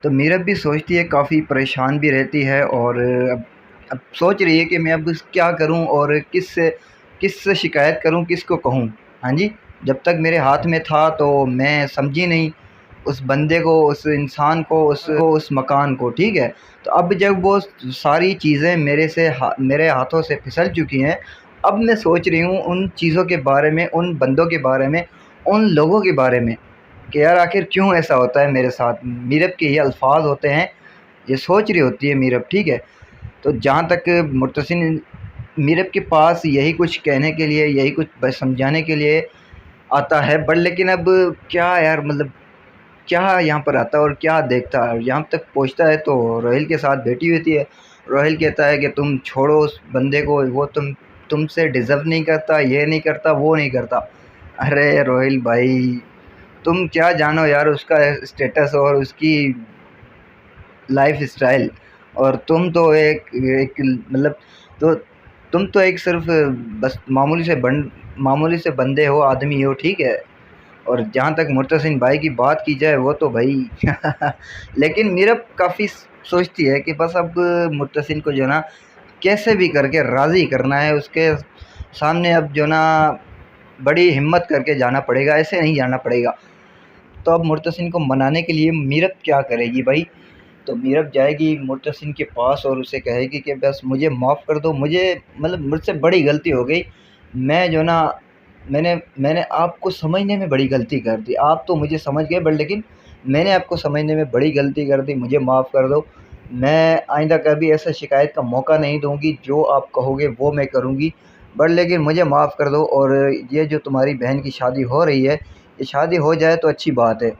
तो मीरब भी सोचती है, काफ़ी परेशान भी रहती है और अब सोच रही है कि मैं अब क्या करूं और किससे किससे शिकायत करूं, किसको कहूं। हाँ जी, जब तक मेरे हाथ में था तो मैं समझी नहीं उस बंदे को, उस इंसान को, उस मकान को, ठीक है। तो अब जब वो सारी चीज़ें मेरे हाथों से फिसल चुकी हैं, अब मैं सोच रही हूँ उन चीज़ों के बारे में, उन बंदों के बारे में, उन लोगों के बारे में कि यार आखिर क्यों ऐसा होता है मेरे साथ। मीरब के ये अल्फाज होते हैं, ये सोच रही होती है मीरब, ठीक है। तो जहाँ तक मुर्तसिन मीरब के पास यही कुछ कहने के लिए, यही कुछ बस समझाने के लिए आता है, बट लेकिन अब क्या यार, मतलब क्या यहाँ पर आता है और क्या देखता है। यहाँ तक पहुँचता है तो रोहिल के साथ बैठी होती है। रोहिल कहता है कि तुम छोड़ो उस बंदे को, वो तुमसे डिज़र्व नहीं करता, ये नहीं करता, वो नहीं करता। अरे रोहिल भाई, तुम क्या जानो यार उसका स्टेटस और उसकी लाइफ स्टाइल। और तुम तो एक मतलब, तो तुम तो एक सिर्फ बस मामूली से बंदे हो, आदमी हो, ठीक है। और जहाँ तक मुर्तसिन भाई की बात की जाए, वो तो भाई लेकिन मीरब काफ़ी सोचती है कि बस अब मुर्तसिन को जो ना कैसे भी करके राज़ी करना है उसके सामने। अब जो ना बड़ी हिम्मत करके जाना पड़ेगा, ऐसे नहीं जाना पड़ेगा। तो अब मुर्तसिन को मनाने के लिए मीरब क्या करेगी भाई। तो मीरब जाएगी मुर्तसिन के पास और उसे कहेगी कि बस मुझे माफ़ कर दो, मुझे मतलब मुझसे बड़ी गलती हो गई। मैं जो ना मैंने मैंने आपको समझने में बड़ी गलती कर दी। आप तो मुझे समझ गए, बट लेकिन मैंने आपको समझने में बड़ी गलती कर दी, मुझे माफ़ कर दो। मैं आइंदा कभी ऐसा शिकायत का मौका नहीं दूँगी, जो आप कहोगे वो मैं करूँगी, बट लेकिन मुझे माफ़ कर दो। और ये जो तुम्हारी बहन की शादी हो रही है, ये शादी हो जाए तो अच्छी बात है।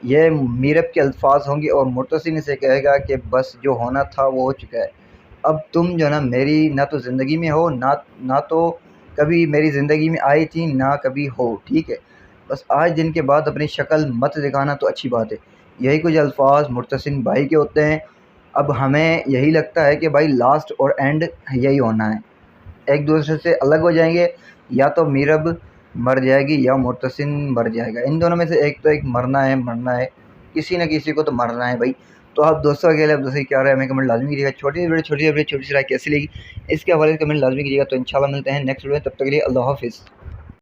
ये मीरब के अल्फाज होंगे और मुर्तसिन से कहेगा कि बस जो होना था वो हो चुका है। अब तुम जो ना मेरी ना तो ज़िंदगी में हो, ना तो कभी मेरी ज़िंदगी में आई थी, ना कभी हो, ठीक है। बस आज दिन के बाद अपनी शक्ल मत दिखाना तो अच्छी बात है। यही कुछ अल्फाज मुर्तसिन भाई के होते हैं। अब हमें यही लगता है कि भाई लास्ट और एंड यही होना है, एक दूसरे से अलग हो जाएंगे। या तो मीरब मर जाएगी या मुर्तसिन मर जाएगा, इन दोनों में से एक तो एक मरना है, मरना है, किसी न किसी को तो मरना है भाई। तो आप दोस्तों के लिए, अब दोस्तों क्या रहा है हमें कमेंट लाजमी कीजिएगा। छोटी सी राय कैसी लगी इसके हवाले से कमेंट लाजमी कीजिएगा। तो इंशाल्लाह मिलते हैं नेक्स्ट वीडियो में, तब तक के लिए अल्लाह हाफिज़।